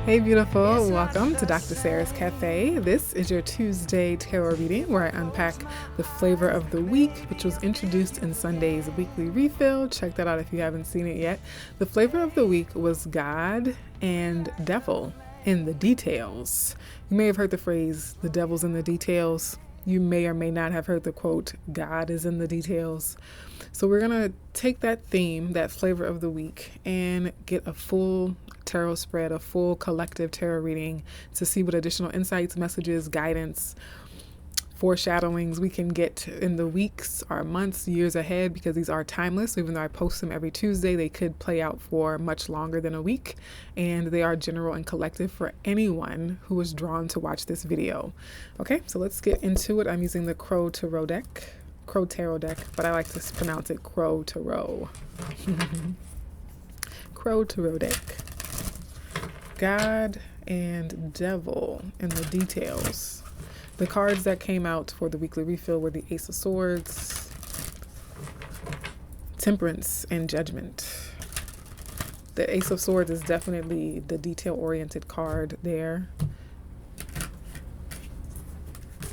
Hey beautiful, welcome to Dr. Sarah's Café. This is your Tuesday tarot reading where I unpack the flavor of the week, which was introduced in Sunday's weekly refill. Check that out if you haven't seen it yet. The flavor of the week was God and Devil in the details. You may have heard the phrase, the devil's in the details. You may or may not have heard the quote, God is in the details. So we're going to take that theme, that flavor of the week, and get a full tarot spread, a full collective tarot reading to see what additional insights, messages, guidance, foreshadowings we can get in the weeks or months, years ahead, because these are timeless. Even though I post them every Tuesday, they could play out for much longer than a week, and they are general and collective for anyone who is drawn to watch this video. Okay, so let's get into it. I'm using the Crow Tarot deck, but I like to pronounce it Crow Tarot. Crow Tarot deck. God and Devil in the details. The cards that came out for the weekly refill were the Ace of Swords, Temperance, and Judgment. The Ace of Swords is definitely the detail-oriented card there.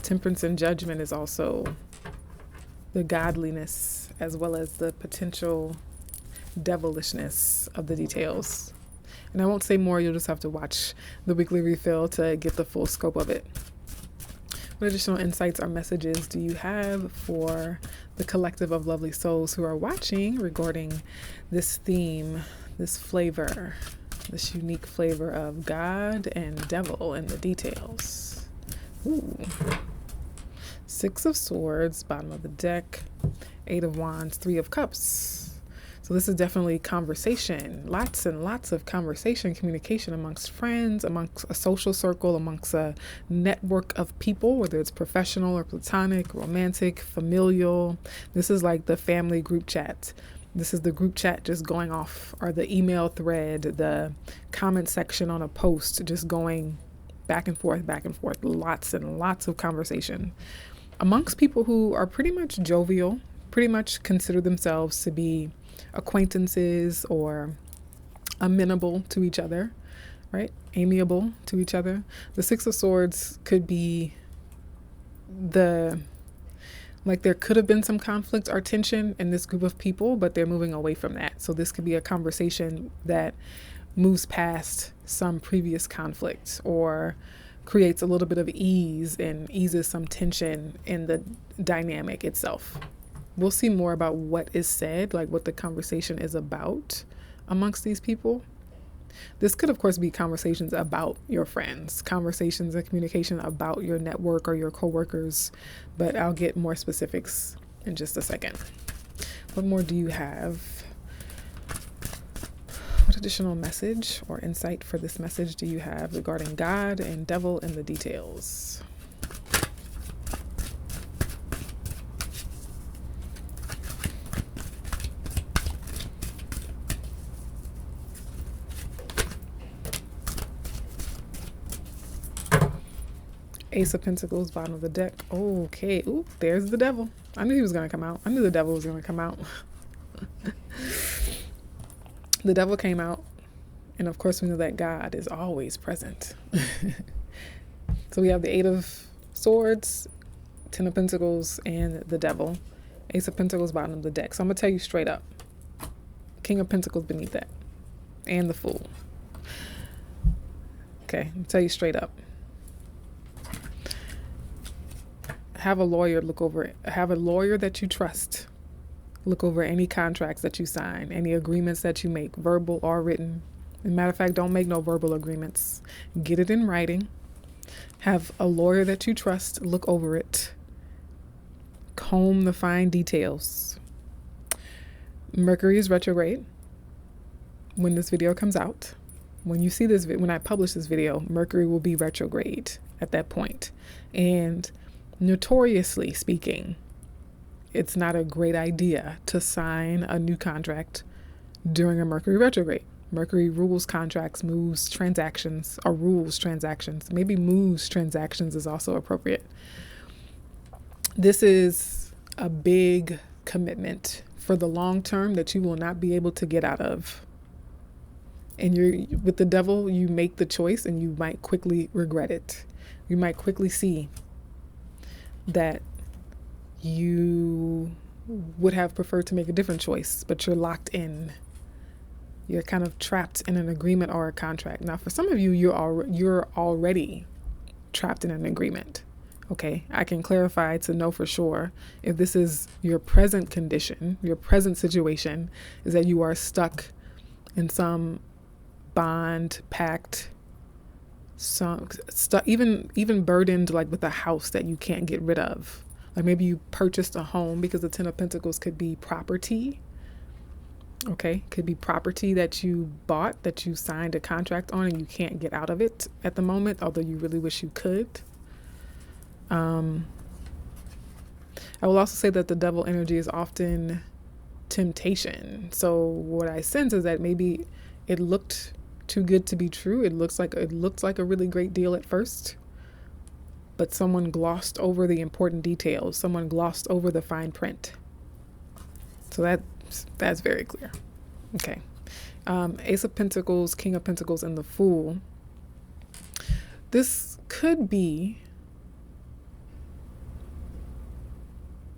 Temperance and Judgment is also the godliness as well as the potential devilishness of the details. And I won't say more, you'll just have to watch the weekly refill to get the full scope of it. What additional insights or messages do you have for the collective of lovely souls who are watching regarding this theme, this flavor, this unique flavor of God and Devil in the details? Ooh. Six of Swords, bottom of the deck, Eight of Wands, Three of Cups. So this is definitely conversation, lots and lots of conversation, communication amongst friends, amongst a social circle, amongst a network of people, whether it's professional or platonic, romantic, familial. This is like the family group chat. This is the group chat just going off, or the email thread, the comment section on a post, just going back and forth, lots and lots of conversation amongst people who are pretty much jovial, pretty much consider themselves to be acquaintances or amenable to each other, right? Amiable to each other. The Six of Swords could be there could have been some conflict or tension in this group of people, but they're moving away from that. So this could be a conversation that moves past some previous conflict or creates a little bit of ease and eases some tension in the dynamic itself. We'll see more about what is said, like what the conversation is about amongst these people. This could, of course, be conversations about your friends, conversations and communication about your network or your coworkers, but I'll get more specifics in just a second. What more do you have? What additional message or insight for this message do you have regarding God and Devil in the details? Ace of Pentacles, bottom of the deck. Okay. Ooh, there's the Devil. I knew he was going to come out. I knew the Devil was going to come out. The Devil came out. And of course, we know that God is always present. So we have the Eight of Swords, Ten of Pentacles, and the Devil. Ace of Pentacles, bottom of the deck. So I'm going to tell you straight up. King of Pentacles beneath that. And the Fool. Okay. I'm going to tell you straight up. Have a lawyer look over it. Have a lawyer that you trust. Look over any contracts that you sign, any agreements that you make, verbal or written. As a matter of fact, don't make no verbal agreements. Get it in writing. Have a lawyer that you trust look over it. Comb the fine details. Mercury is retrograde when this video comes out. When you see this, when I publish this video, Mercury will be retrograde at that point. And notoriously speaking, it's not a great idea to sign a new contract during a Mercury retrograde. Mercury rules contracts, moves transactions, or rules transactions. Maybe moves transactions is also appropriate. This is a big commitment for the long term that you will not be able to get out of And you're with the devil, you make the choice and you might quickly regret it. You might quickly see that you would have preferred to make a different choice, but you're locked in. You're kind of trapped in an agreement or a contract. Now, for some of you, you're already trapped in an agreement. Okay, I can clarify to know for sure if this is your present condition, your present situation, is that you are stuck in some bond, pact, some stuff, even burdened like with a house that you can't get rid of. Like maybe you purchased a home, because the Ten of Pentacles could be property. Okay, could be property that you bought, that you signed a contract on, and you can't get out of it at the moment, although you really wish you could. I will also say that the devil energy is often temptation. So what I sense is that maybe it looked too good to be true. It looked like a really great deal at first, but someone glossed over the important details. Someone glossed over the fine print. So that's very clear. Okay. Ace of Pentacles, King of Pentacles, and the Fool. This could be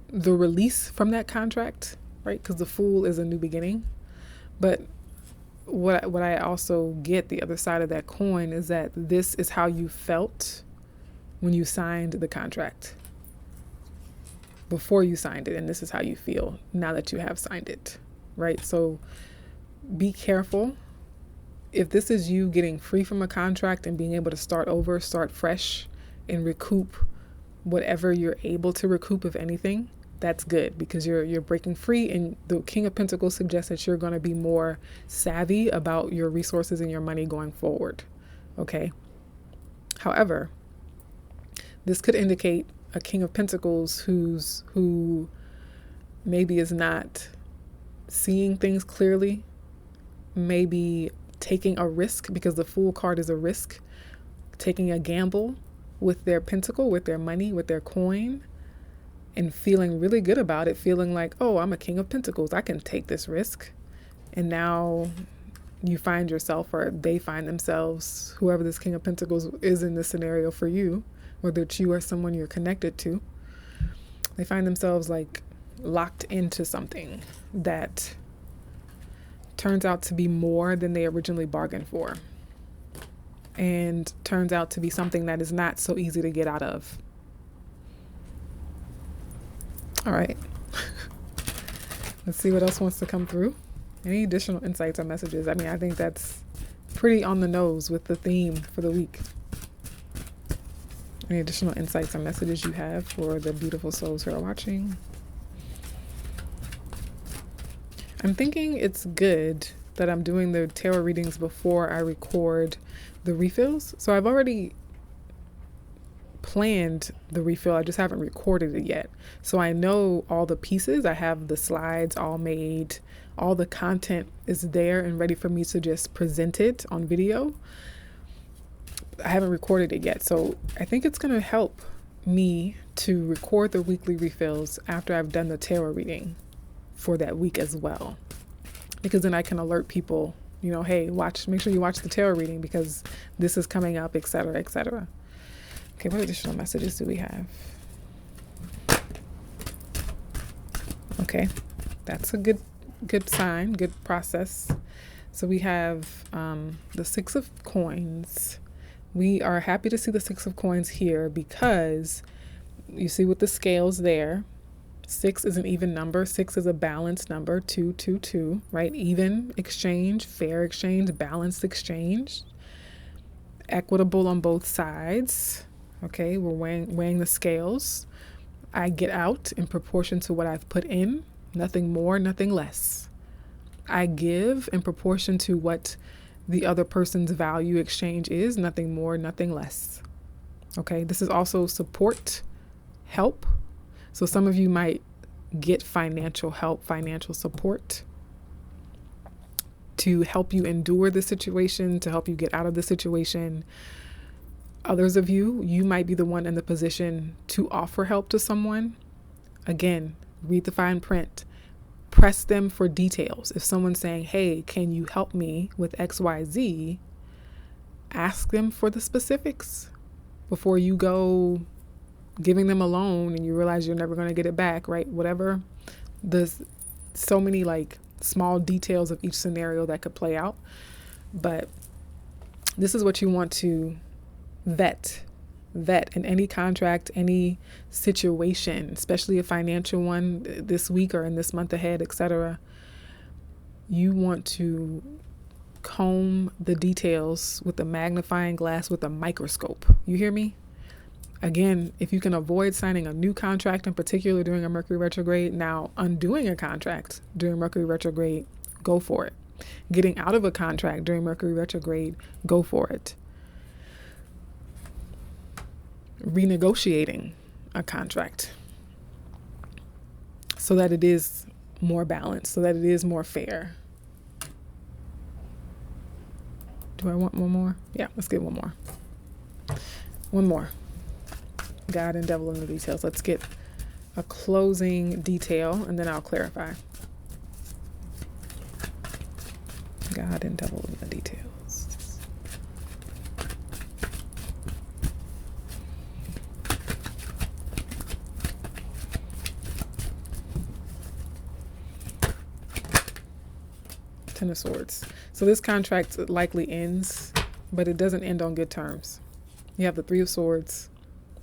the release from that contract, right? Because the Fool is a new beginning. But what I also get, the other side of that coin, is that this is how you felt when you signed the contract, before you signed it, and this is how you feel now that you have signed it, right? So be careful. If this is you getting free from a contract and being able to start over, start fresh, and recoup whatever you're able to recoup, if anything, that's good, because you're breaking free. And the King of Pentacles suggests that you're going to be more savvy about your resources and your money going forward. Okay. However, this could indicate a King of Pentacles who maybe is not seeing things clearly, maybe taking a risk, because the Fool card is a risk, taking a gamble with their pentacle, with their money, with their coin, and feeling really good about it, feeling like, oh, I'm a King of Pentacles, I can take this risk. And now you find yourself, or they find themselves, whoever this King of Pentacles is in this scenario for you, whether it's you or someone you're connected to, they find themselves like locked into something that turns out to be more than they originally bargained for, and turns out to be something that is not so easy to get out of. All right. Let's see what else wants to come through. Any additional insights or messages? I mean, I think that's pretty on the nose with the theme for the week. Any additional insights or messages you have for the beautiful souls who are watching? I'm thinking it's good that I'm doing the tarot readings before I record the refills. So I've already planned the refill, I just haven't recorded it yet. So I know all the pieces, I have the slides all made, all the content is there and ready for me to just present it on video. I haven't recorded it yet, so I think it's going to help me to record the weekly refills after I've done the tarot reading for that week as well, because then I can alert people, you know, hey, make sure you watch the tarot reading because this is coming up, etc., etc. Okay, what additional messages do we have? Okay, that's a good sign, good process. So we have the Six of Coins. We are happy to see the Six of Coins here because you see with the scales there, 6 is an even number. 6 is a balanced number. 2, 2, 2, right? Even exchange, fair exchange, balanced exchange, equitable on both sides. Okay, we're weighing the scales. I get out in proportion to what I've put in, nothing more, nothing less. I give in proportion to what the other person's value exchange is, nothing more, nothing less. Okay, this is also support, help. So some of you might get financial help, financial support to help you endure the situation, to help you get out of the situation. Others of you, you might be the one in the position to offer help to someone. Again, read the fine print. press them for details. If someone's saying, hey, can you help me with XYZ? Ask them for the specifics before you go giving them a loan and you realize you're never going to get it back, right? Whatever. There's so many like small details of each scenario that could play out. But this is what you want to vet in any contract, any situation, especially a financial one this week or in this month ahead, etc. You want to comb the details with a magnifying glass, with a microscope. You hear me? Again, if you can avoid signing a new contract, in particular during a Mercury retrograde, now undoing a contract during Mercury retrograde, go for it. Getting out of a contract during Mercury retrograde, go for it. Renegotiating a contract so that it is more balanced, so that it is more fair. Do I want one more? Yeah, let's get one more. One more. God and devil in the details. Let's get a closing detail and then I'll clarify. God and devil in the details. Ten of Swords. So this contract likely ends, but it doesn't end on good terms. You have the Three of Swords,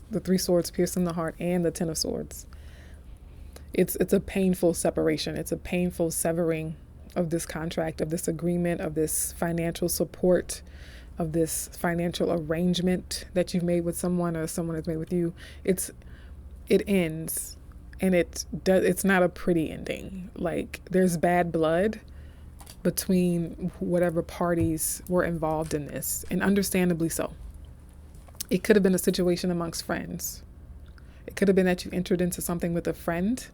the Three Swords piercing the heart, and the Ten of Swords. It's a painful separation. It's a painful severing of this contract, of this agreement, of this financial support, of this financial arrangement that you've made with someone or someone has made with you. It ends, and it's not a pretty ending. Like, there's bad blood between whatever parties were involved in this, and understandably so. It could have been a situation amongst friends. It could have been that you entered into something with a friend,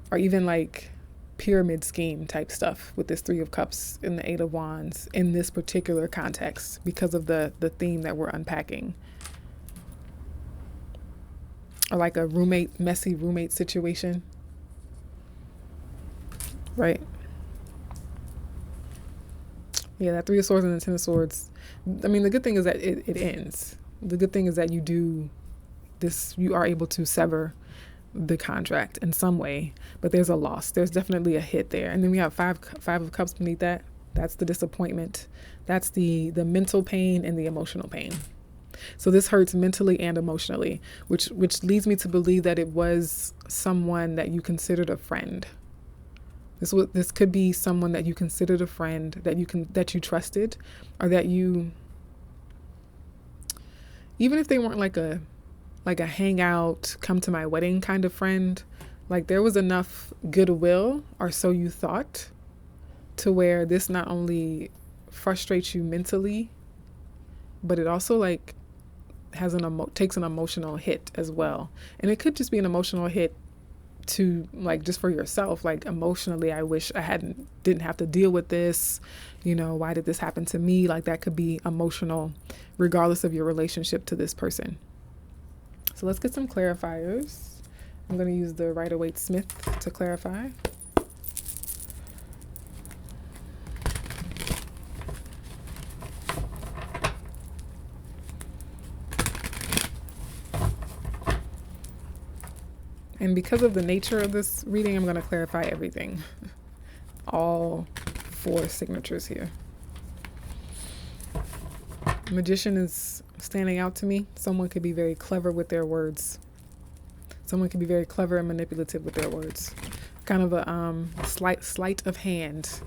or even like pyramid scheme type stuff with this Three of Cups and the Eight of Wands in this particular context because of the theme that we're unpacking. Or like a messy roommate situation, right? Yeah, that Three of Swords and the Ten of Swords. I mean, the good thing is that it ends. The good thing is that you do this, you are able to sever the contract in some way, but there's a loss. There's definitely a hit there. And then we have five of Cups beneath that. That's the disappointment. That's the mental pain and the emotional pain. So this hurts mentally and emotionally, which leads me to believe that it was someone that you considered a friend. This could be someone that you considered a friend, that you trusted, or that you, even if they weren't like a hangout, come to my wedding kind of friend, like there was enough goodwill, or so you thought, to where this not only frustrates you mentally, but it also like takes an emotional hit as well. And it could just be an emotional hit to like just for yourself, like emotionally, I wish I didn't have to deal with this, why did this happen to me? Like that could be emotional regardless of your relationship to this person. So let's get some clarifiers. I'm going to use the Rider-Waite-Smith to clarify. And because of the nature of this reading, I'm going to clarify everything. All 4 signatures here. Magician is standing out to me. Someone could be very clever with their words. Someone could be very clever and manipulative with their words. Kind of a sleight of hand.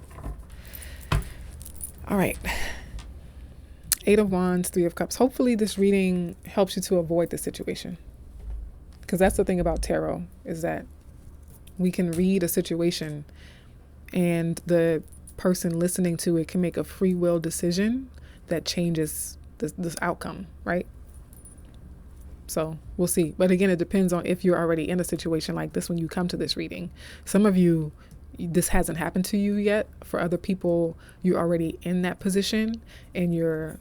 All right. 8 of Wands, 3 of Cups. Hopefully this reading helps you to avoid the situation. Because that's the thing about tarot, is that we can read a situation and the person listening to it can make a free will decision that changes this outcome, right? So we'll see. But again, it depends on if you're already in a situation like this when you come to this reading. Some of you, this hasn't happened to you yet. For other people, you're already in that position, and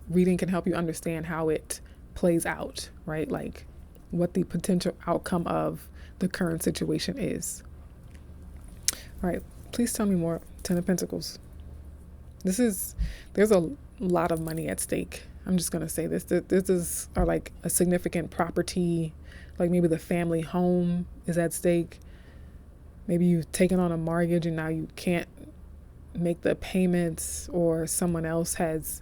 reading can help you understand how it plays out, right? Like what the potential outcome of the current situation is. All right, please tell me more. Ten of Pentacles. There's a lot of money at stake. I'm just going to say this. This is like a significant property, like maybe the family home is at stake. Maybe you've taken on a mortgage and now you can't make the payments, or someone else has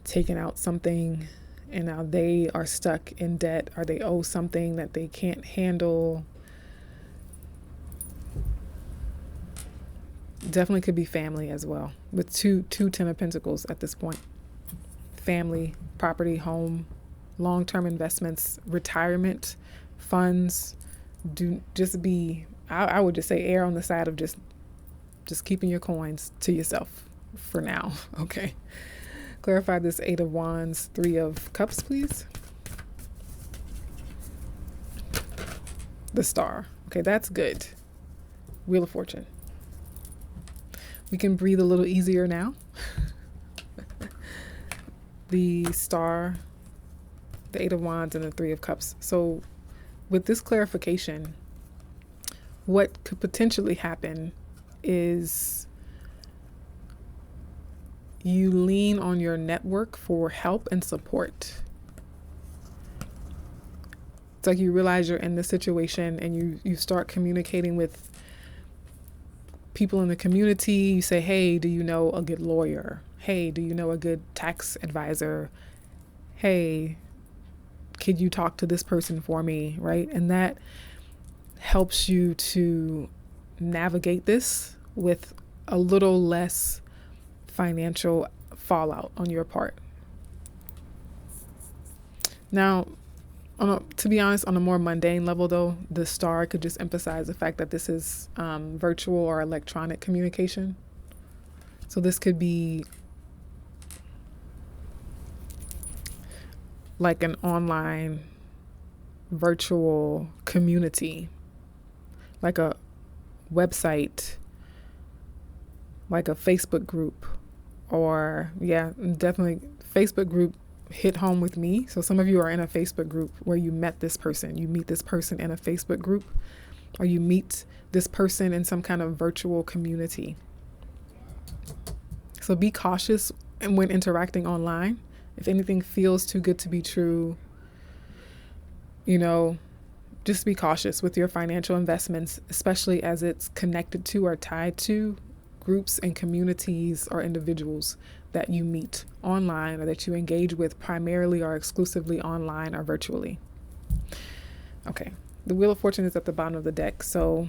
taken out something and now they are stuck in debt, or they owe something that they can't handle. Definitely could be family as well, with two Ten of Pentacles at this point. Family, property, home, long-term investments, retirement, funds. I would just say err on the side of just keeping your coins to yourself for now. Okay. Clarify this Eight of Wands, Three of Cups, please. The Star. Okay, that's good. Wheel of Fortune. We can breathe a little easier now. The Star, the Eight of Wands, and the Three of Cups. So with this clarification, what could potentially happen is you lean on your network for help and support. It's like you realize you're in this situation and you start communicating with people in the community. You say, hey, do you know a good lawyer? Hey, do you know a good tax advisor? Hey, could you talk to this person for me, right? And that helps you to navigate this with a little less financial fallout on your part. Now, to be honest, on a more mundane level, though, the Star could just emphasize the fact that this is virtual or electronic communication. So this could be like an online virtual community, like a website, like a Facebook group, or definitely Facebook group hit home with me. So some of you are in a Facebook group where you met this person. You meet this person in a Facebook group, or you meet this person in some kind of virtual community. So be cautious when interacting online. If anything feels too good to be true, just be cautious with your financial investments, especially as it's connected to or tied to groups and communities or individuals that you meet online or that you engage with primarily or exclusively online or virtually. Okay, the Wheel of Fortune is at the bottom of the deck. So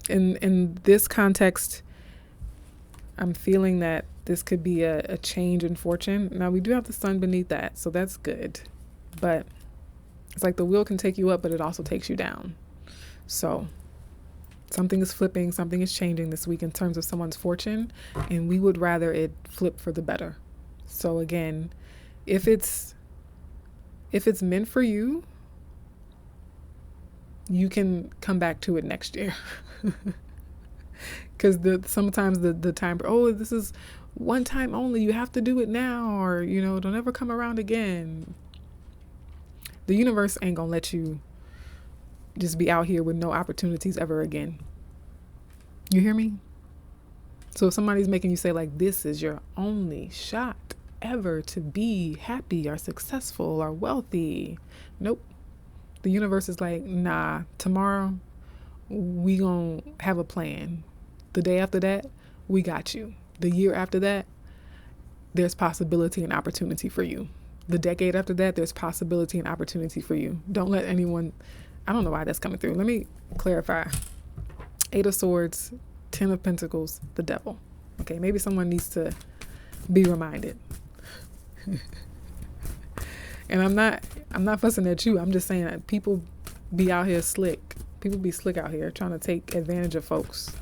in this context, I'm feeling that this could be a change in fortune. Now, we do have the Sun beneath that, so that's good. But it's like the wheel can take you up, but it also takes you down. So something is flipping, something is changing this week in terms of someone's fortune, and we would rather it flip for the better. So again, if it's meant for you, you can come back to it next year. Because sometimes the time, this is one time only, you have to do it now, or don't ever come around again. The universe ain't gonna let you just be out here with no opportunities ever again. You hear me? So if somebody's making you say like, this is your only shot ever to be happy or successful or wealthy, nope. The universe is like, nah, tomorrow we gonna have a plan. The day after that, we got you. The year after that, there's possibility and opportunity for you. The decade after that, there's possibility and opportunity for you. Don't let anyone, I don't know why that's coming through. Let me clarify. Eight of Swords, Ten of Pentacles, the Devil. Okay, maybe someone needs to be reminded. And I'm not fussing at you. I'm just saying that people be out here slick. People be slick out here trying to take advantage of folks.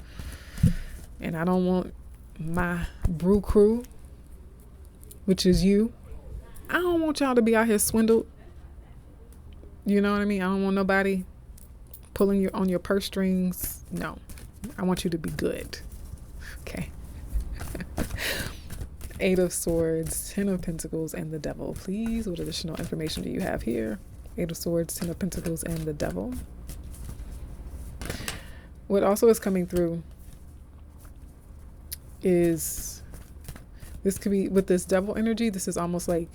And I don't want my brew crew, which is you, I don't want y'all to be out here swindled. You know what I mean? I don't want nobody pulling on your purse strings. No, I want you to be good. Okay. Eight of Swords, Ten of Pentacles, and the Devil. Please, what additional information do you have here? Eight of Swords, Ten of Pentacles, and the Devil. What also is coming through is, this could be with this devil energy. This is almost like,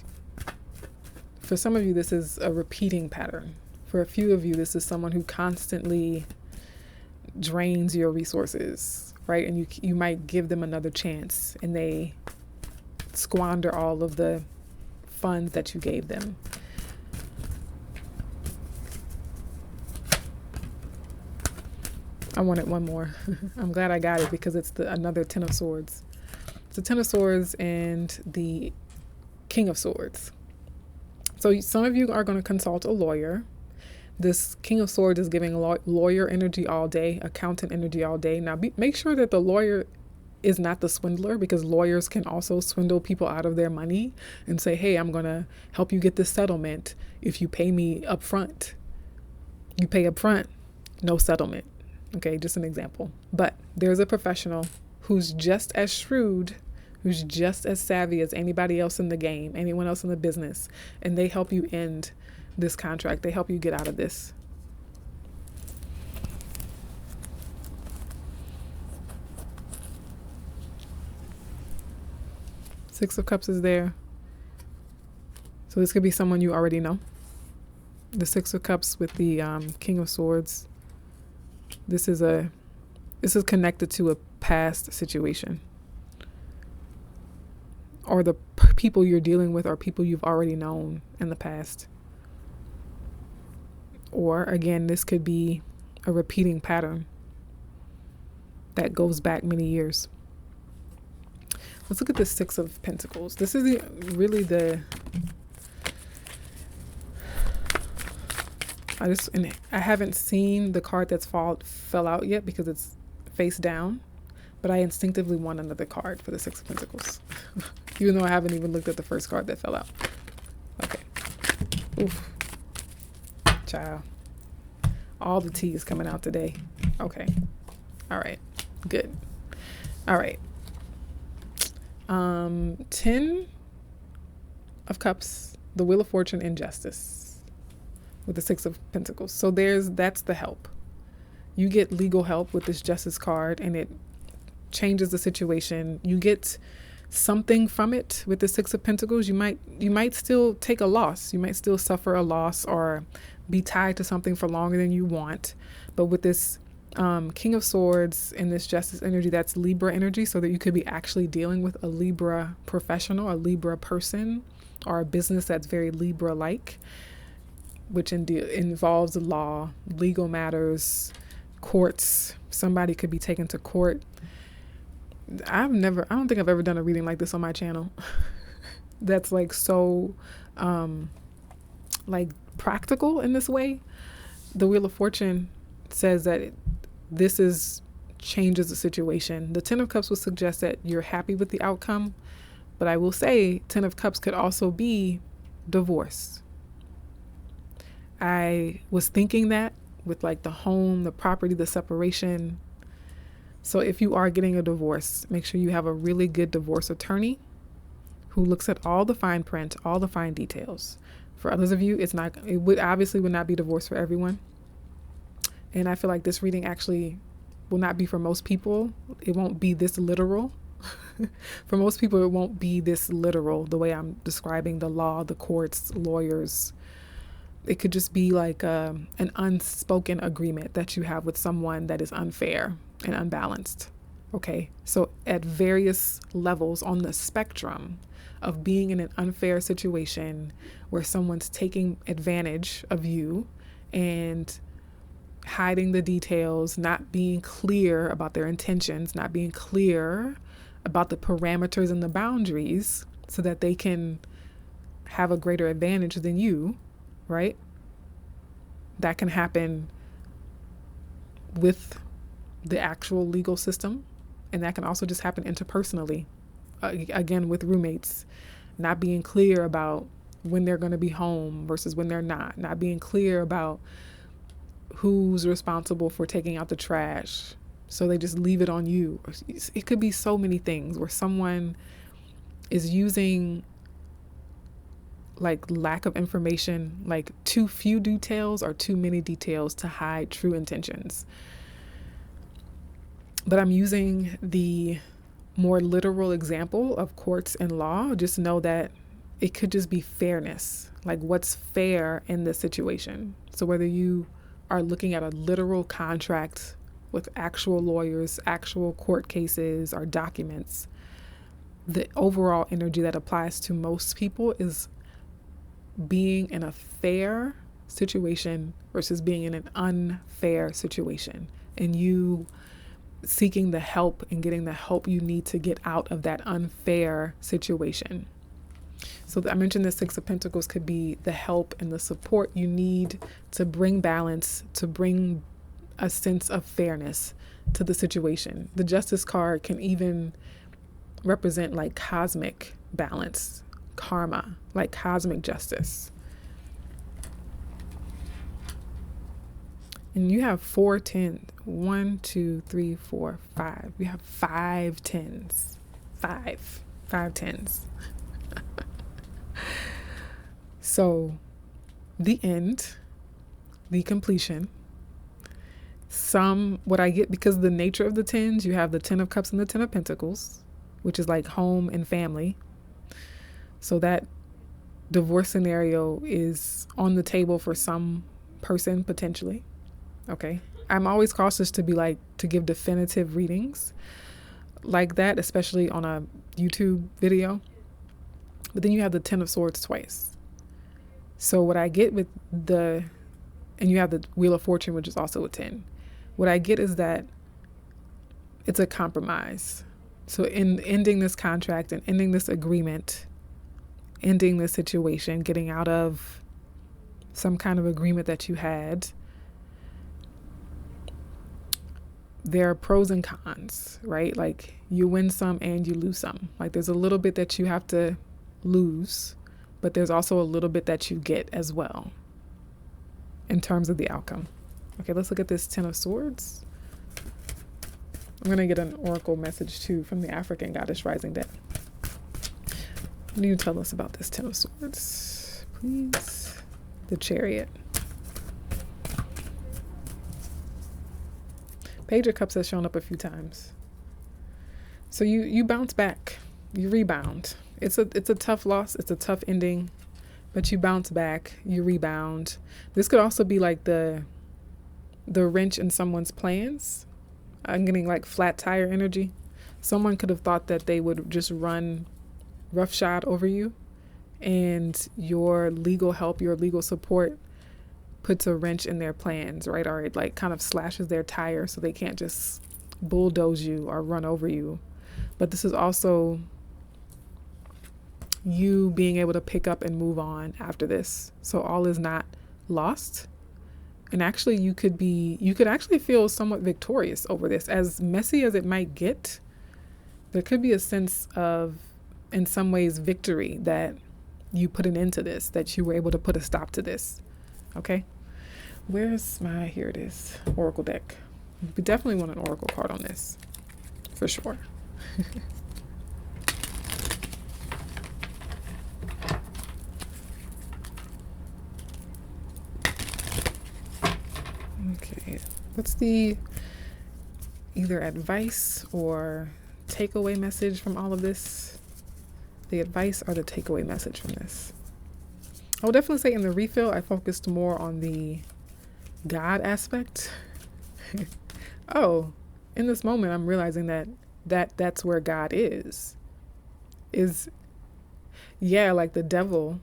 for some of you, this is a repeating pattern. For a few of you, this is someone who constantly drains your resources, right? And you might give them another chance and they squander all of the funds that you gave them. I wanted one more. I'm glad I got it because it's another Ten of Swords. It's the Ten of Swords and the King of Swords. So some of you are going to consult a lawyer. This King of Swords is giving lawyer energy all day, accountant energy all day. Now, make sure that the lawyer is not the swindler, because lawyers can also swindle people out of their money and say, hey, I'm going to help you get this settlement if you pay me up front. You pay up front, no settlement. Okay, just an example. But there's a professional who's just as shrewd, who's just as savvy as anybody else in the game, anyone else in the business, and they help you end this contract. They help you get out of this. Six of Cups is there. So this could be someone you already know. The Six of Cups with the King of Swords. This is connected to a past situation, or the people you're dealing with are people you've already known in the past. Or again, this could be a repeating pattern that goes back many years. Let's look at the Six of Pentacles. This is I haven't seen the card that's fell out yet because it's face down, but I instinctively want another card for the Six of Pentacles, even though I haven't even looked at the first card that fell out. Okay. Oof. Child. All the tea is coming out today. Okay. All right. Good. All right. 10 of Cups, the Wheel of Fortune, and Justice with the Six of Pentacles. So that's the help. You get legal help with this Justice card and it changes the situation. You get something from it with the Six of Pentacles. You might still take a loss. You might still suffer a loss or be tied to something for longer than you want. But with this King of Swords and this Justice energy, that's Libra energy, so that you could be actually dealing with a Libra professional, a Libra person, or a business that's very Libra-like, which involves law, legal matters, courts. Somebody could be taken to court. I don't think I've ever done a reading like this on my channel. That's like so like practical in this way. The Wheel of Fortune says that this changes the situation. The Ten of Cups would suggest that you're happy with the outcome, but I will say Ten of Cups could also be divorce. I was thinking that with like the home, the property, the separation. So if you are getting a divorce, make sure you have a really good divorce attorney who looks at all the fine print, all the fine details. For others of you, it would not be divorce for everyone. And I feel like this reading actually will not be for most people. It won't be this literal. For most people, it won't be this literal, the way I'm describing the law, the courts, lawyers. It could just be like an unspoken agreement that you have with someone that is unfair and unbalanced. Okay, so at various levels on the spectrum of being in an unfair situation where someone's taking advantage of you and hiding the details, not being clear about their intentions, not being clear about the parameters and the boundaries so that they can have a greater advantage than you, right? That can happen with the actual legal system, and that can also just happen interpersonally. Again, with roommates, not being clear about when they're going to be home versus when they're not being clear about who's responsible for taking out the trash, so they just leave it on you. It could be so many things where someone is using like lack of information, like too few details or too many details to hide true intentions. But I'm using the more literal example of courts and law, just know that it could just be fairness, like what's fair in this situation. So whether you are looking at a literal contract with actual lawyers, actual court cases, or documents, the overall energy that applies to most people is being in a fair situation versus being in an unfair situation, and you seeking the help and getting the help you need to get out of that unfair situation. So I mentioned the Six of Pentacles could be the help and the support you need to bring balance, to bring a sense of fairness to the situation. The Justice card can even represent like cosmic balance, karma, like cosmic justice. And you have 4 tens. 1, 2, 3, 4, 5. You have 5 tens. Five tens. So the end, the completion. What I get, because the nature of the tens, you have the 10 of Cups and the 10 of Pentacles, which is like home and family. So that divorce scenario is on the table for some person potentially. Okay. I'm always cautious to give definitive readings like that, especially on a YouTube video. But then you have the 10 of Swords twice. So what I get with and you have the Wheel of Fortune, which is also a 10. What I get is that it's a compromise. So in ending this contract and ending this agreement, ending this situation, getting out of some kind of agreement that you had, there are pros and cons, right? Like you win some and you lose some. Like there's a little bit that you have to lose, but there's also a little bit that you get as well in terms of the outcome. Okay, let's look at this 10 of Swords. I'm going to get an oracle message too from the African Goddess Rising deck. What do you tell us about this 10 of Swords, please? The Chariot. Page of Cups has shown up a few times. So you bounce back, you rebound. It's a tough loss, it's a tough ending, but you bounce back, you rebound. This could also be like the wrench in someone's plans. I'm getting like flat tire energy. Someone could have thought that they would just run roughshod over you, and your legal help, your legal support puts a wrench in their plans, right? Or it like kind of slashes their tire so they can't just bulldoze you or run over you. But this is also you being able to pick up and move on after this. So all is not lost. And actually you could actually feel somewhat victorious over this. As messy as it might get, there could be a sense of, in some ways, victory that you put an end to this, that you were able to put a stop to this. Okay? Here it is, Oracle deck. We definitely want an Oracle card on this, for sure. Okay, what's the either advice or takeaway message from all of this? The advice or the takeaway message from this? I would definitely say in the refill, I focused more on the God aspect. Oh, in this moment, I'm realizing that's where God is. Like the devil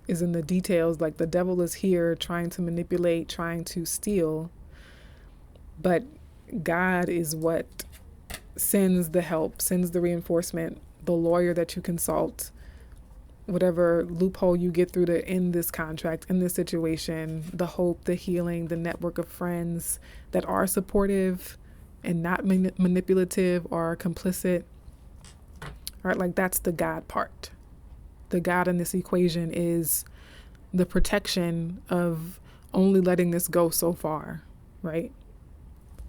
is in the details. Like the devil is here trying to manipulate, trying to steal. But God is what sends the help, sends the reinforcement, the lawyer that you consult, whatever loophole you get through to end this contract, in this situation, the hope, the healing, the network of friends that are supportive and not manipulative or complicit. Right? Like that's the God part. The God in this equation is the protection of only letting this go so far, right?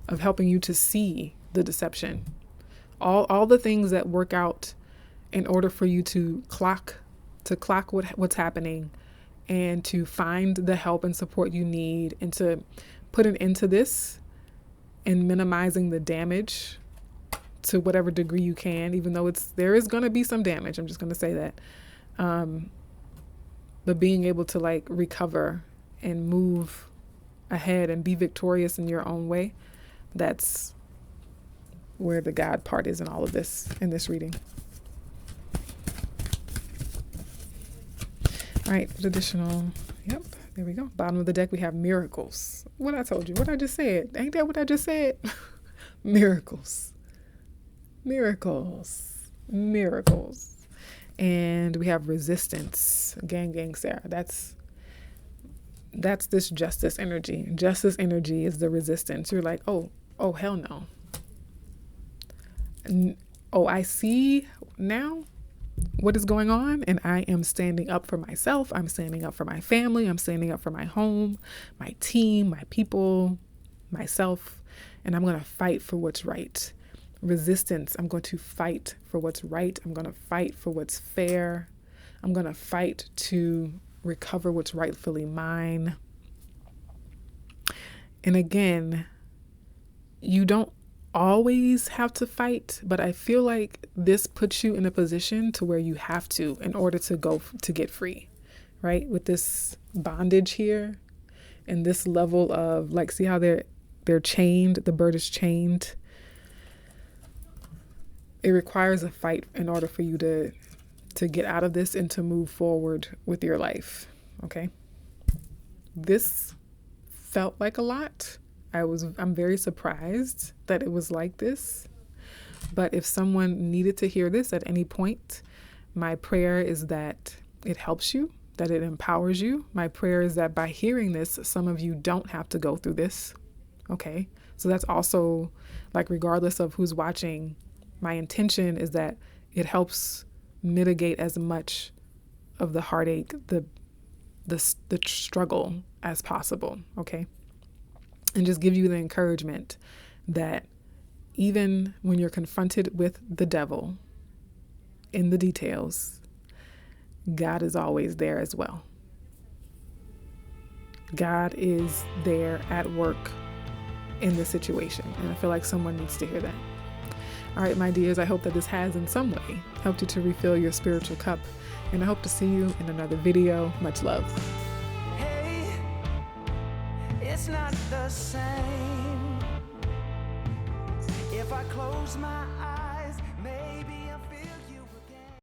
Of helping you to see the deception. All the things that work out in order for you to clock what's happening and to find the help and support you need and to put an end to this and minimizing the damage to whatever degree you can, even though there is going to be some damage. I'm just going to say that. But being able to like recover and move ahead and be victorious in your own way, that's where the God part is in all of this, in this reading. All right, additional, yep, there we go. Bottom of the deck, we have miracles. What I told you, what I just said. Ain't that what I just said? Miracles. Miracles. Miracles. And we have resistance. Gang, Sarah. That's this justice energy. Justice energy is the resistance. You're like, oh, hell no. Oh, I see now what is going on, and I am standing up for myself. I'm standing up for my family. I'm standing up for my home, my team, my people, myself, and I'm going to fight for what's right. Resistance. I'm going to fight for what's right. I'm going to fight for what's fair. I'm going to fight to recover what's rightfully mine. And again, you don't always have to fight, but I feel like this puts you in a position to where you have to in order to get free, right? With this bondage here and this level of like, see how they're chained, the bird is chained. It requires a fight in order for you to get out of this and to move forward with your life. Okay. This felt like a lot. I'm very surprised that it was like this. But if someone needed to hear this at any point, my prayer is that it helps you, that it empowers you. My prayer is that by hearing this, some of you don't have to go through this. Okay. So that's also like, regardless of who's watching, my intention is that it helps mitigate as much of the heartache, the struggle as possible. Okay. And just give you the encouragement that even when you're confronted with the devil in the details, God is always there as well. God is there at work in the situation. And I feel like someone needs to hear that. All right, my dears, I hope that this has in some way helped you to refill your spiritual cup. And I hope to see you in another video. Much love. It's not the same if I close my eyes.